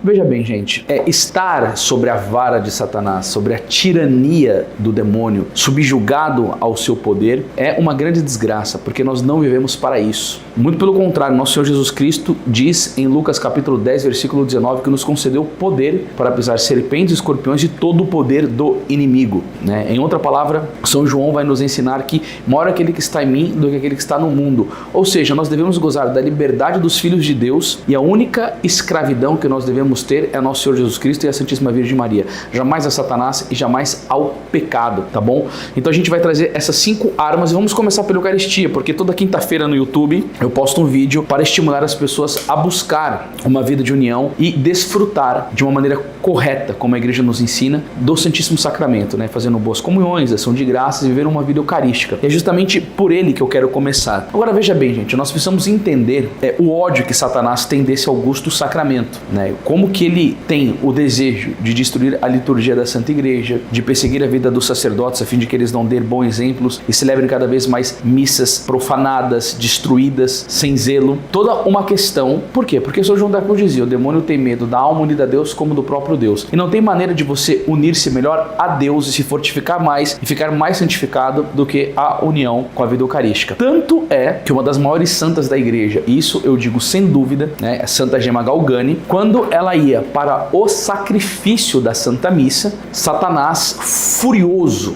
Veja bem, gente, estar sobre a vara de Satanás, sobre a tirania do demônio, subjugado ao seu poder, é uma grande desgraça, porque nós não vivemos para isso. Muito pelo contrário, nosso Senhor Jesus Cristo diz em Lucas capítulo 10, versículo 19, que nos concedeu poder para pisar serpentes e escorpiões e todo o poder do inimigo, né? Em outra palavra, São João vai nos ensinar que maior é aquele que está em mim do que aquele que está no mundo. Ou seja, nós devemos gozar da liberdade dos filhos de Deus, e a única escravidão que nós devemos ter é nosso Senhor Jesus Cristo e a Santíssima Virgem Maria. Jamais a Satanás e jamais ao pecado, tá bom? Então a gente vai trazer essas 5 armas e vamos começar pela Eucaristia, porque toda quinta-feira no YouTube eu posto um vídeo para estimular as pessoas a buscar uma vida de união e desfrutar de uma maneira correta, como a igreja nos ensina, do Santíssimo Sacramento, né? Fazendo boas comunhões, ação de graças e viver uma vida eucarística. E é justamente por ele que eu quero começar. Agora veja bem, gente, nós precisamos entender o ódio que Satanás tem desse augusto sacramento, né? Como que ele tem o desejo de destruir a liturgia da Santa Igreja, de perseguir a vida dos sacerdotes a fim de que eles não dêem bons exemplos e celebrem cada vez mais missas profanadas, destruídas, sem zelo. Toda uma questão. Por quê? Porque São João da Cruz dizia: o demônio tem medo da alma unida a Deus como do próprio Deus. E não tem maneira de você unir-se melhor a Deus e se fortificar mais e ficar mais santificado do que a união com a vida eucarística. Tanto é que uma das maiores santas da igreja, isso eu digo sem dúvida, né, é Santa Gemma Galgani, quando ela ia para o sacrifício da Santa Missa, Satanás, furioso,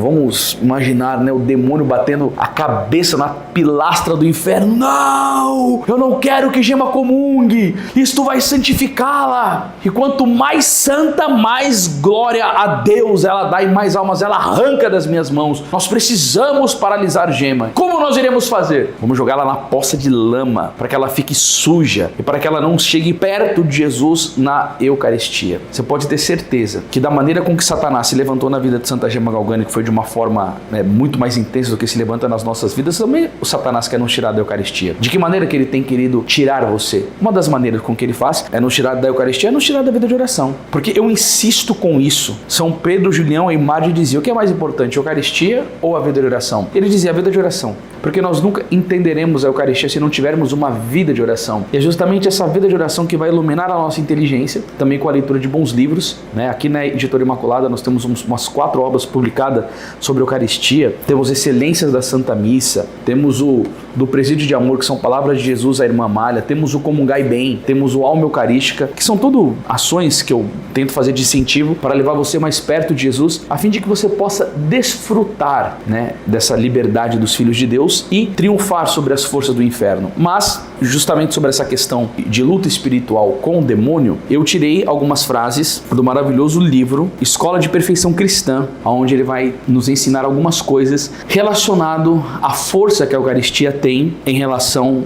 vamos imaginar, né, o demônio batendo a cabeça na pilastra do inferno: não, eu não quero que Gemma comungue, isto vai santificá-la, e quanto mais santa, mais glória a Deus ela dá e mais almas ela arranca das minhas mãos. Nós precisamos paralisar Gemma. Como nós iremos fazer? Vamos jogá-la na poça de lama, para que ela fique suja e para que ela não chegue perto de Jesus na Eucaristia. Você pode ter certeza que da maneira com que Satanás se levantou na vida de Santa Gemma Galgani, que foi de uma forma muito mais intensa do que se levanta nas nossas vidas, também o Satanás quer nos tirar da Eucaristia. De que maneira que ele tem querido tirar você? Uma das maneiras com que ele faz é nos tirar da Eucaristia, é nos tirar da vida de oração. Porque eu insisto com isso. São Pedro, Julião e Mário diziam: o que é mais importante, a Eucaristia ou a vida de oração? Ele dizia: a vida de oração. Porque nós nunca entenderemos a Eucaristia se não tivermos uma vida de oração. E é justamente essa vida de oração que vai iluminar a nossa inteligência, também com a leitura de bons livros, né? Aqui na Editora Imaculada nós temos umas 4 obras publicadas sobre a Eucaristia. Temos Excelências da Santa Missa, temos o do Presídio de Amor, que são palavras de Jesus à Irmã Malha, temos o Comungai Bem, temos o Alma Eucarística, que são tudo ações que eu tento fazer de incentivo para levar você mais perto de Jesus, a fim de que você possa desfrutar, né, dessa liberdade dos filhos de Deus e triunfar sobre as forças do inferno. Mas, justamente sobre essa questão de luta espiritual com o demônio, eu tirei algumas frases do maravilhoso livro Escola de Perfeição Cristã, onde ele vai nos ensinar algumas coisas relacionado à força que a Eucaristia tem em relação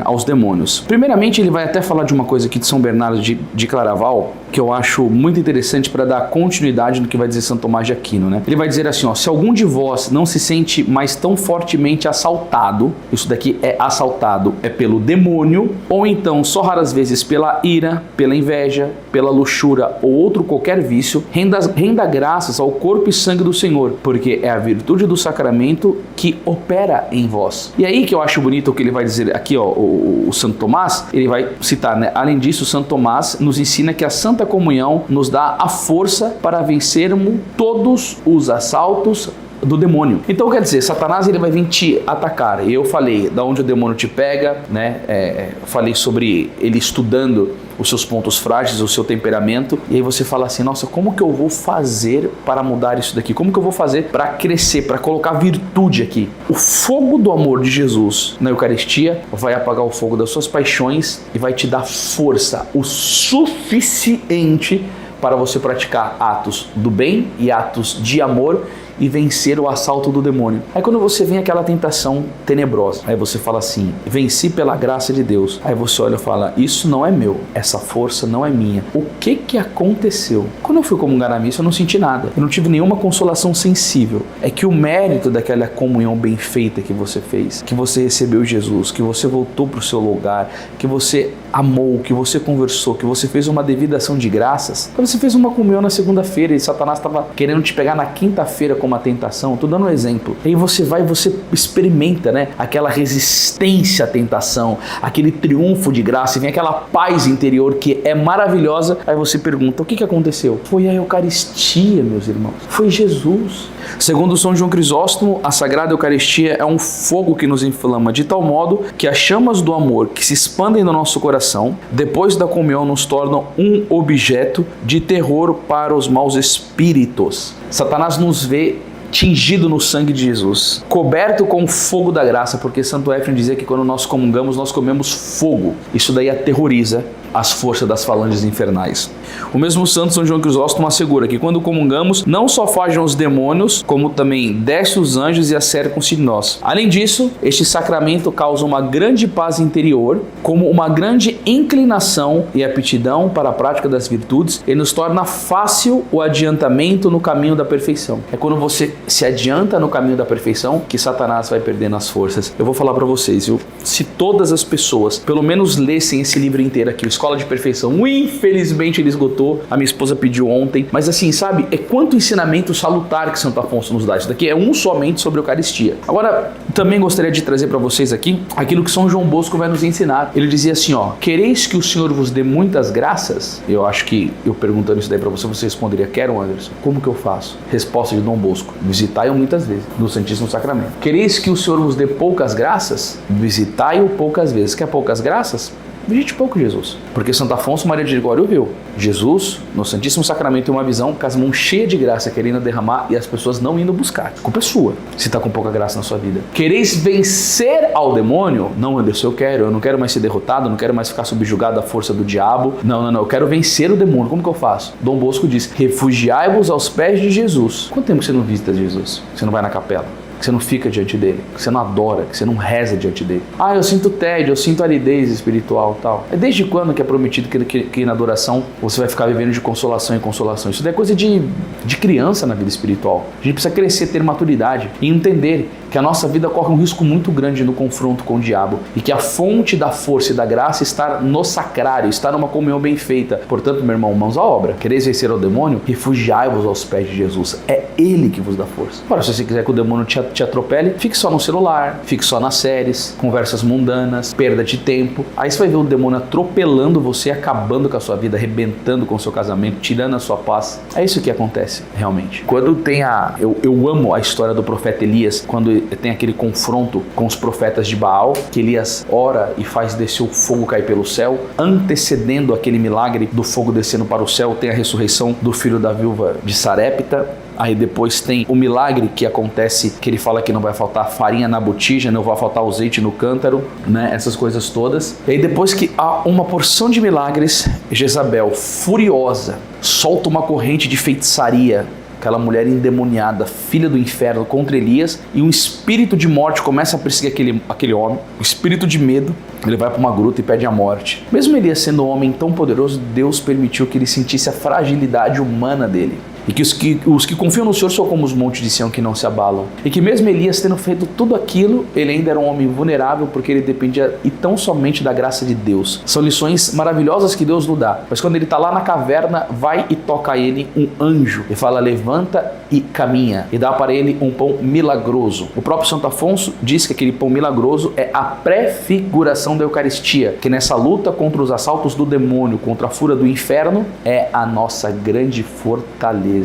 aos demônios. Primeiramente, ele vai até falar de uma coisa aqui de São Bernardo de Claraval, que eu acho muito interessante para dar continuidade no que vai dizer São Tomás de Aquino, né? Ele vai dizer assim, ó: se algum de vós não se sente mais tão fortemente assaltado, isso daqui é assaltado, é pelo demônio, ou então só raras vezes pela ira, pela inveja, pela luxúria ou outro qualquer vício, renda graças ao corpo e sangue do Senhor, porque é a virtude do sacramento que opera em vós. E aí que eu acho bonito o que ele vai dizer aqui, ó, o Santo Tomás, ele vai citar, né? Além disso, Santo Tomás nos ensina que a Santa Comunhão nos dá a força para vencermos todos os assaltos do demônio. Então quer dizer, Satanás ele vai vir te atacar. E eu falei da onde o demônio te pega, né? Falei sobre ele estudando os seus pontos frágeis, o seu temperamento, e aí você fala assim: nossa, como que eu vou fazer para mudar isso daqui? Como que eu vou fazer para crescer, para colocar virtude aqui? O fogo do amor de Jesus na Eucaristia vai apagar o fogo das suas paixões e vai te dar força o suficiente para você praticar atos do bem e atos de amor e vencer o assalto do demônio. Aí quando você vem aquela tentação tenebrosa, aí você fala assim: venci pela graça de Deus. Aí você olha e fala: isso não é meu, essa força não é minha. O que aconteceu? Quando Quando eu fui comungar na missa, eu não senti nada. Eu não tive nenhuma consolação sensível. É que o mérito daquela comunhão bem feita que você fez, que você recebeu Jesus, que você voltou para o seu lugar, que você amou, que você conversou, que você fez uma devida ação de graças. Quando você fez uma comunhão na segunda-feira e Satanás estava querendo te pegar na quinta-feira com uma tentação, estou dando um exemplo. Aí você vai e você experimenta, né, aquela resistência à tentação, aquele triunfo de graça, e vem aquela paz interior que é maravilhosa. Aí você pergunta, o que aconteceu? Foi a Eucaristia, meus irmãos. Foi Jesus. Segundo São João Crisóstomo, a Sagrada Eucaristia é um fogo que nos inflama de tal modo que as chamas do amor que se expandem no nosso coração, depois da comunhão, nos tornam um objeto de terror para os maus espíritos. Satanás nos vê tingido no sangue de Jesus, coberto com o fogo da graça, porque Santo Éfrem dizia que quando nós comungamos, nós comemos fogo. Isso daí aterroriza as forças das falanges infernais. O mesmo santo São João Crisóstomo assegura que quando comungamos, não só fogem os demônios, como também desce os anjos e acercam-se de nós. Além disso, este sacramento causa uma grande paz interior, como uma grande inclinação e aptidão para a prática das virtudes, e nos torna fácil o adiantamento no caminho da perfeição. É quando você se adianta no caminho da perfeição que Satanás vai perdendo as forças. Eu vou falar para vocês, viu? Se todas as pessoas pelo menos lessem esse livro inteiro aqui, Escola de Perfeição, infelizmente ele esgotou, a minha esposa pediu ontem, mas assim, sabe, é quanto ensinamento salutar que Santo Afonso nos dá. Isso daqui é um somente sobre a Eucaristia. Agora, também gostaria de trazer para vocês aqui aquilo que São João Bosco vai nos ensinar. Ele dizia assim, ó, quereis que o Senhor vos dê muitas graças? Eu acho que, eu perguntando isso daí para você, você responderia, quero, Anderson. Como que eu faço? Resposta de Dom Bosco, visitai-o muitas vezes, no Santíssimo Sacramento. Quereis que o Senhor vos dê poucas graças? Visitai-o poucas vezes. Quer poucas graças? Visite pouco Jesus. Porque Santo Afonso Maria de Ligório viu Jesus, no Santíssimo Sacramento, tem uma visão com as mãos cheias de graça, querendo derramar e as pessoas não indo buscar. A culpa é sua, se está com pouca graça na sua vida. Quereis vencer ao demônio? Não, Anderson, eu não quero mais ser derrotado, eu não quero mais ficar subjugado à força do diabo. Não, eu quero vencer o demônio. Como que eu faço? Dom Bosco diz, refugiai-vos aos pés de Jesus. Quanto tempo você não visita Jesus? Você não vai na capela? Que você não fica diante dele, que você não adora, que você não reza diante dele. Eu sinto tédio, eu sinto aridez espiritual e tal. É desde quando que é prometido que na adoração você vai ficar vivendo de consolação em consolação? Isso daí é coisa de criança na vida espiritual. A gente precisa crescer, ter maturidade e entender que a nossa vida corre um risco muito grande no confronto com o diabo e que a fonte da força e da graça está no sacrário, está numa comunhão bem feita. Portanto, meu irmão, mãos à obra. Quereis vencer ao demônio? Refugiai-vos aos pés de Jesus. É ele que vos dá força. Agora, se você quiser que o demônio te atropele, fique só no celular, fique só nas séries, conversas mundanas, perda de tempo. Aí você vai ver o demônio atropelando você, acabando com a sua vida, arrebentando com o seu casamento, tirando a sua paz. É isso que acontece, realmente. Quando tem eu amo a história do profeta Elias, quando tem aquele confronto com os profetas de Baal, que Elias ora e faz descer o fogo cair pelo céu, antecedendo aquele milagre do fogo descendo para o céu, tem a ressurreição do filho da viúva de Sarepta. Aí depois tem o milagre que acontece, que ele fala que não vai faltar farinha na botija, não vai faltar azeite no cântaro, né? Essas coisas todas. E aí depois que há uma porção de milagres, Jezabel, furiosa, solta uma corrente de feitiçaria, aquela mulher endemoniada, filha do inferno, contra Elias, e um espírito de morte começa a perseguir aquele homem, o espírito de medo, ele vai para uma gruta e pede a morte. Mesmo Elias sendo um homem tão poderoso, Deus permitiu que ele sentisse a fragilidade humana dele. E que os que confiam no Senhor são como os montes de Sião que não se abalam. E que mesmo Elias tendo feito tudo aquilo, ele ainda era um homem vulnerável porque ele dependia e tão somente da graça de Deus. São lições maravilhosas que Deus nos dá. Mas quando ele está lá na caverna, vai e toca a ele um anjo e fala, levanta e caminha. E dá para ele um pão milagroso. O próprio Santo Afonso diz que aquele pão milagroso é a prefiguração da Eucaristia, que nessa luta contra os assaltos do demônio, contra a fúria do inferno, é a nossa grande fortaleza.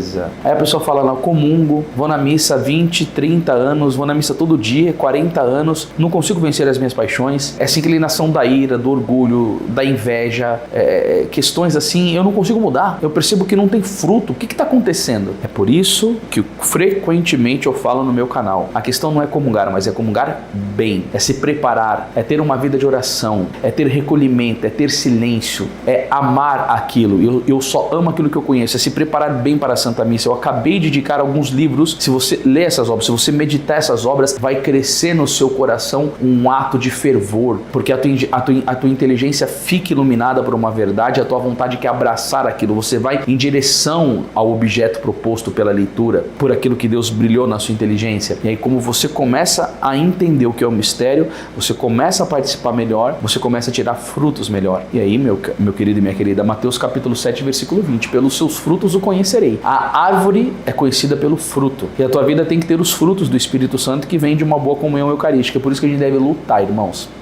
Aí a pessoa fala, não, comungo, vou na missa 20, 30 anos, vou na missa todo dia, 40 anos, não consigo vencer as minhas paixões, essa inclinação da ira, do orgulho, da inveja, questões assim, eu não consigo mudar, eu percebo que não tem fruto, o que está acontecendo? É por isso que frequentemente eu falo no meu canal, a questão não é comungar, mas é comungar bem, é se preparar, é ter uma vida de oração, é ter recolhimento, é ter silêncio, é amar aquilo, eu só amo aquilo que eu conheço, é se preparar bem para Santa Missa. Eu acabei de indicar alguns livros. Se você ler essas obras, se você meditar essas obras, vai crescer no seu coração um ato de fervor, porque a tua inteligência fica iluminada por uma verdade, a tua vontade quer abraçar aquilo. Você vai em direção ao objeto proposto pela leitura, por aquilo que Deus brilhou na sua inteligência. E aí, como você começa a entender o que é o mistério, você começa a participar melhor, você começa a tirar frutos melhor. E aí, meu querido e minha querida, Mateus capítulo 7, versículo 20, pelos seus frutos o conhecerei. A árvore é conhecida pelo fruto. E a tua vida tem que ter os frutos do Espírito Santo que vem de uma boa comunhão eucarística. Por isso que a gente deve lutar, irmãos.